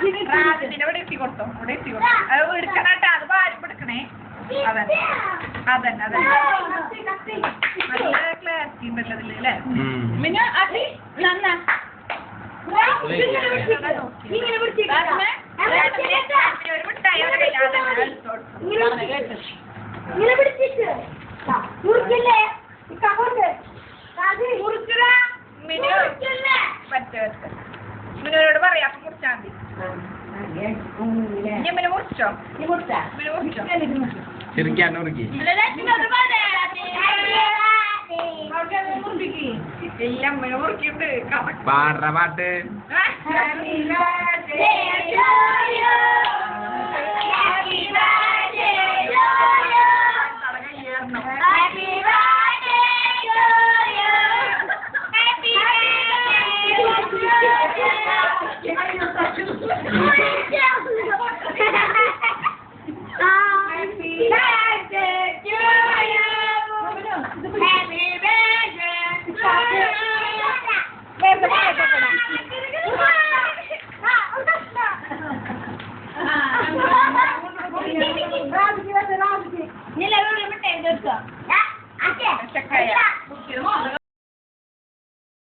ഇവിടെ എത്തി കൊടുത്തോ ഇവിടെ എത്തി കൊടുത്തോ അത് എടുക്കണട്ടെ അത് ഭാരം എടുക്കണേ അതന്നെ അതന്നെ അതന്നെ നല്ല ക്ലാരിറ്റി ഉണ്ടല്ലോ അതില് അല്ലേ പിന്നെ അതി നന്നാ ഒരു മിഠായി അവരെ മിനുവിനോട് പറയാ അപ്പൊ മുറിച്ചാ മതി മിനു മുറിച്ചോ മിനു മുറിച്ചോ എല്ലാം മിനു മുറിക്കുണ്ട് പാട്ട് Ni la veo de meter, doctor. Ya, ¿a qué?